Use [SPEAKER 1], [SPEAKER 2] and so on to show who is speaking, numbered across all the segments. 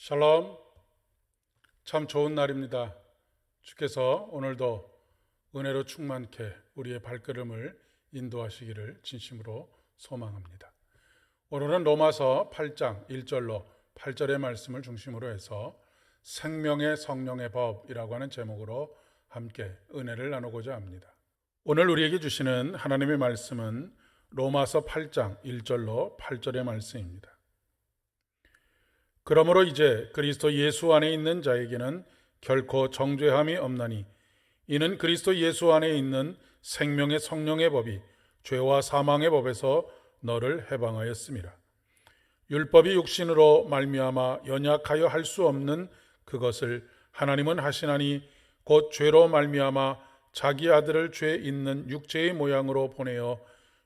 [SPEAKER 1] 샬롬. 참 좋은 날입니다. 주께서 오늘도 은혜로 충만케 우리의 발걸음을 인도하시기를 진심으로 소망합니다. 오늘은 로마서 8장 1절로 8절의 말씀을 중심으로 해서 생명의 성령의 법이라고 하는 제목으로 함께 은혜를 나누고자 합니다. 오늘 우리에게 주시는 하나님의 말씀은 로마서 8장 1절로 8절의 말씀입니다. 그러므로 이제 그리스도 예수 안에 있는 자에게는 결코 정죄함이 없나니 이는 그리스도 예수 안에 있는 생명의 성령의 법이 죄와 사망의 법에서 너를 해방하였음이라. 율법이 육신으로 말미암아 연약하여 할 수 없는 그것을 하나님은 하시나니 곧 죄로 말미암아 자기 아들을 죄 있는 육체의 모양으로 보내어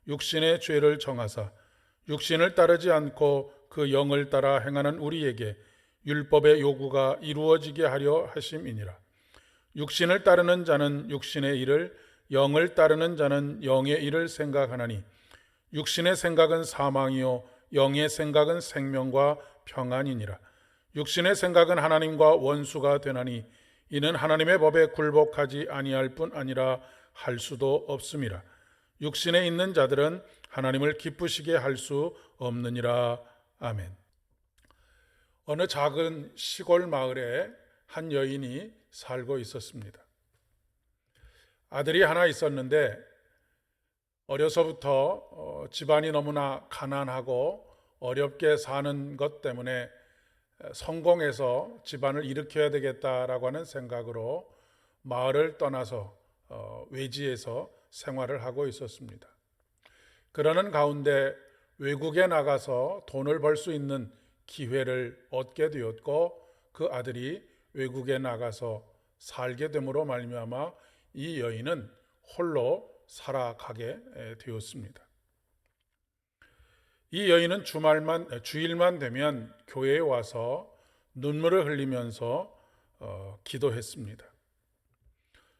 [SPEAKER 1] 육신의 죄를 정하사 육신을 따르지 않고 그 영을 따라 행하는 우리에게 율법의 요구가 이루어지게 하려 하심이니라. 육신을 따르는 자는 육신의 일을, 영을 따르는 자는 영의 일을 생각하나니 육신의 생각은 사망이요 영의 생각은 생명과 평안이니라. 육신의 생각은 하나님과 원수가 되나니 이는 하나님의 법에 굴복하지 아니할 뿐 아니라 할 수도 없음이라. 육신에 있는 자들은 하나님을 기쁘시게 할 수 없느니라. 아멘. 어느 작은 시골 마을에 한 여인이 살고 있었습니다. 아들이 하나 있었는데 어려서부터 집안이 너무나 가난하고 어렵게 사는 것 때문에 성공해서 집안을 일으켜야 되겠다라고 하는 생각으로 마을을 떠나서 외지에서 생활을 하고 있었습니다. 그러는 가운데 외국에 나가서 돈을 벌 수 있는 기회를 얻게 되었고 그 아들이 외국에 나가서 살게 됨으로 말미암아 이 여인은 홀로 살아가게 되었습니다. 이 여인은 주일만 되면 교회에 와서 눈물을 흘리면서 기도했습니다.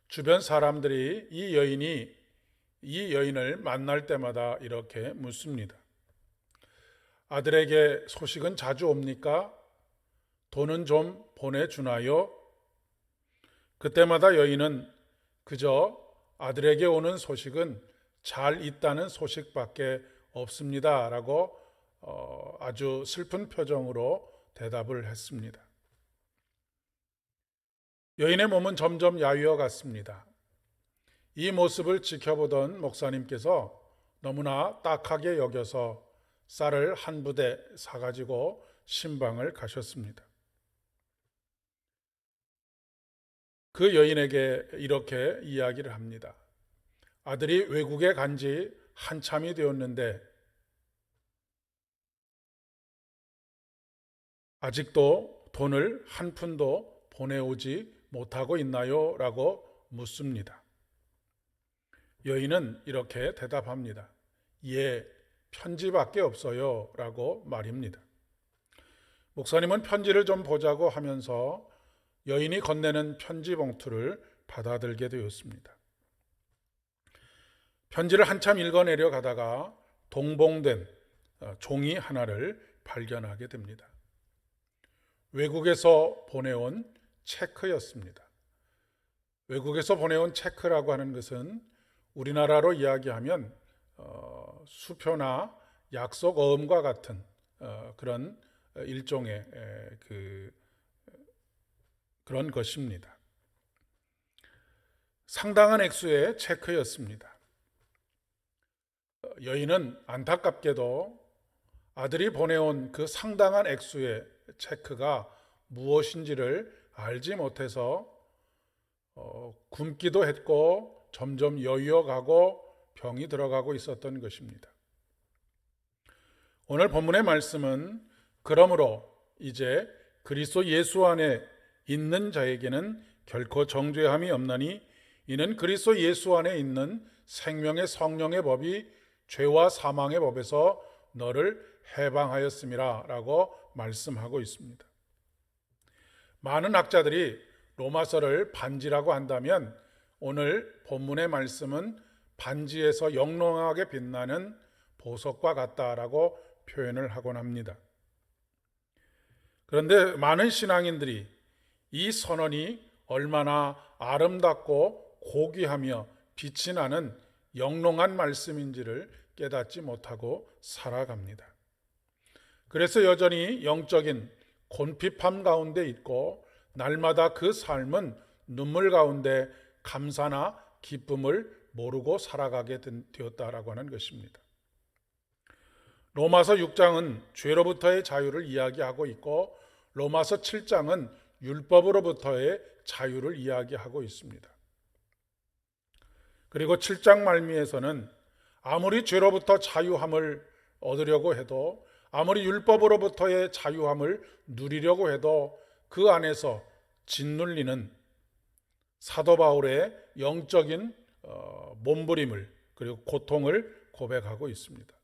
[SPEAKER 1] 주변 사람들이 이 여인을 만날 때마다 이렇게 묻습니다. 아들에게 소식은 자주 옵니까? 돈은 좀 보내주나요? 그때마다 여인은 그저 아들에게 오는 소식은 잘 있다는 소식밖에 없습니다 라고 아주 슬픈 표정으로 대답을 했습니다. 여인의 몸은 점점 야위어 갔습니다. 이 모습을 지켜보던 목사님께서 너무나 딱하게 여겨서 쌀을 한 부대 사가지고 신방을 가셨습니다. 그 여인에게 이렇게 이야기를 합니다. 아들이 외국에 간 지 한참이 되었는데 아직도 돈을 한 푼도 보내오지 못하고 있나요? 라고 묻습니다. 여인은 이렇게 대답합니다. 예, 편지밖에 없어요 라고 말입니다. 목사님은 편지를 좀 보자고 하면서 여인이 건네는 편지 봉투를 받아들게 되었습니다. 편지를 한참 읽어내려 가다가 동봉된 종이 하나를 발견하게 됩니다. 외국에서 보내온 체크였습니다. 외국에서 보내온 체크라고 하는 것은 우리나라로 이야기하면 수표나 약속 어음과 같은 그런 일종의 그런 것입니다. 상당한 액수의 체크였습니다. 여인은 안타깝게도 아들이 보내온 그 상당한 액수의 체크가 무엇인지를 알지 못해서 굶기도 했고 점점 여유어가고 병이 들어가고 있었던 것입니다. 오늘 본문의 말씀은 그러므로 이제 그리스도 예수 안에 있는 자에게는 결코 정죄함이 없나니 이는 그리스도 예수 안에 있는 생명의 성령의 법이 죄와 사망의 법에서 너를 해방하였음이라 라고 말씀하고 있습니다. 많은 학자들이 로마서를 반지라고 한다면 오늘 본문의 말씀은 반지에서 영롱하게 빛나는 보석과 같다라고 표현을 하곤 합니다. 그런데 많은 신앙인들이 이 선언이 얼마나 아름답고 고귀하며 빛이 나는 영롱한 말씀인지를 깨닫지 못하고 살아갑니다. 그래서 여전히 영적인 곤핍함 가운데 있고 날마다 그 삶은 눈물 가운데 감사나 기쁨을 모르고 살아가게 되었다라고 하는 것입니다. 로마서 6장은 죄로부터의 자유를 이야기하고 있고 로마서 7장은 율법으로부터의 자유를 이야기하고 있습니다. 그리고 7장 말미에서는 아무리 죄로부터 자유함을 얻으려고 해도 아무리 율법으로부터의 자유함을 누리려고 해도 그 안에서 짓눌리는 사도 바울의 영적인 몸부림을 그리고 고통을 고백하고 있습니다.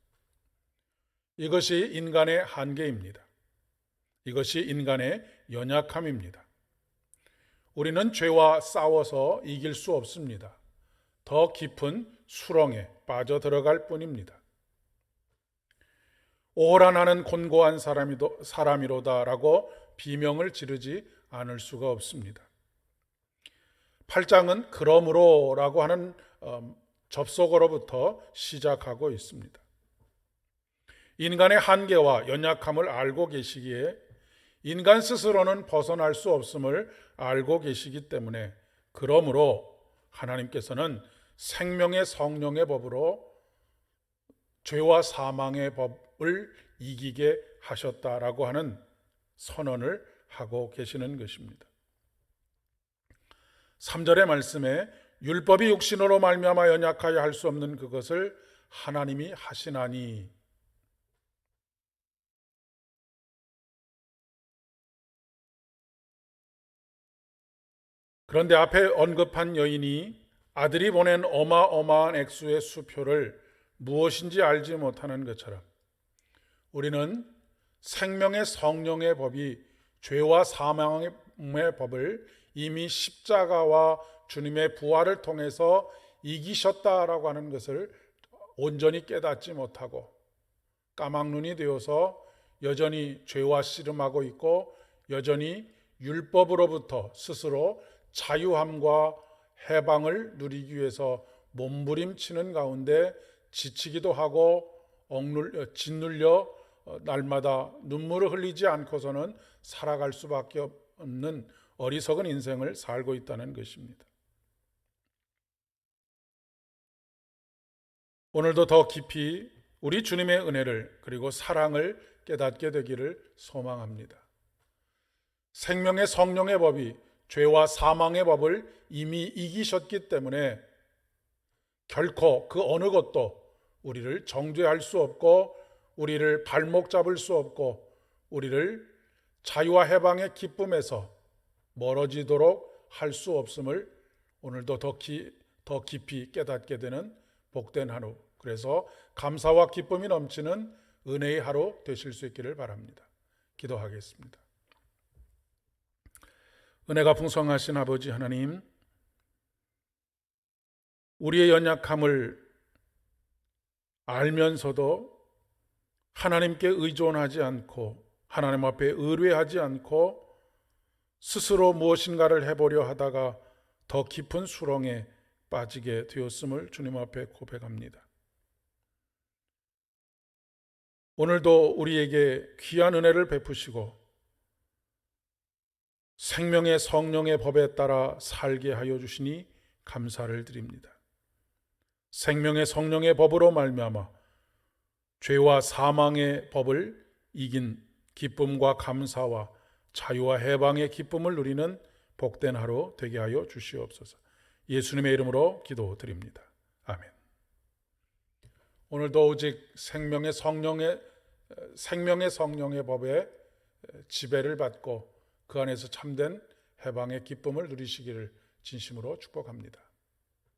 [SPEAKER 1] 이것이 인간의 한계입니다. 이것이 인간의 연약함입니다. 우리는 죄와 싸워서 이길 수 없습니다. 더 깊은 수렁에 빠져들어갈 뿐입니다. 오호라 나는 곤고한 사람이로다라고 비명을 지르지 않을 수가 없습니다. 8장은 그러므로라고 하는 접속어로부터 시작하고 있습니다. 인간의 한계와 연약함을 알고 계시기에 인간 스스로는 벗어날 수 없음을 알고 계시기 때문에 그러므로 하나님께서는 생명의 성령의 법으로 죄와 사망의 법을 이기게 하셨다라고 하는 선언을 하고 계시는 것입니다. 3절의 말씀에 율법이 육신으로 말미암아 연약하여 할 수 없는 그것을 하나님이 하시나니, 그런데 앞에 언급한 여인이 아들이 보낸 어마어마한 액수의 수표를 무엇인지 알지 못하는 것처럼 우리는 생명의 성령의 법이 죄와 사망의 법을 이미 십자가와 주님의 부활을 통해서 이기셨다라고 하는 것을 온전히 깨닫지 못하고 까막눈이 되어서 여전히 죄와 씨름하고 있고 여전히 율법으로부터 스스로 자유함과 해방을 누리기 위해서 몸부림치는 가운데 지치기도 하고 짓눌려 날마다 눈물을 흘리지 않고서는 살아갈 수밖에 없는 어리석은 인생을 살고 있다는 것입니다. 오늘도 더 깊이 우리 주님의 은혜를 그리고 사랑을 깨닫게 되기를 소망합니다. 생명의 성령의 법이 죄와 사망의 법을 이미 이기셨기 때문에 결코 그 어느 것도 우리를 정죄할 수 없고 우리를 발목 잡을 수 없고 우리를 자유와 해방의 기쁨에서 멀어지도록 할 수 없음을 오늘도 더 깊이 깨닫게 되는 복된 하루, 그래서 감사와 기쁨이 넘치는 은혜의 하루 되실 수 있기를 바랍니다. 기도하겠습니다. 은혜가 풍성하신 아버지 하나님, 우리의 연약함을 알면서도 하나님께 의존하지 않고 하나님 앞에 의뢰하지 않고 스스로 무엇인가를 해보려 하다가 더 깊은 수렁에 빠지게 되었음을 주님 앞에 고백합니다. 오늘도 우리에게 귀한 은혜를 베푸시고 생명의 성령의 법에 따라 살게 하여 주시니 감사를 드립니다. 생명의 성령의 법으로 말미암아 죄와 사망의 법을 이긴 기쁨과 감사와 자유와 해방의 기쁨을 누리는 복된 하루 되게 하여 주시옵소서. 예수님의 이름으로 기도드립니다. 아멘. 오늘도 오직 생명의 성령의 법에 지배를 받고 그 안에서 참된 해방의 기쁨을 누리시기를 진심으로 축복합니다.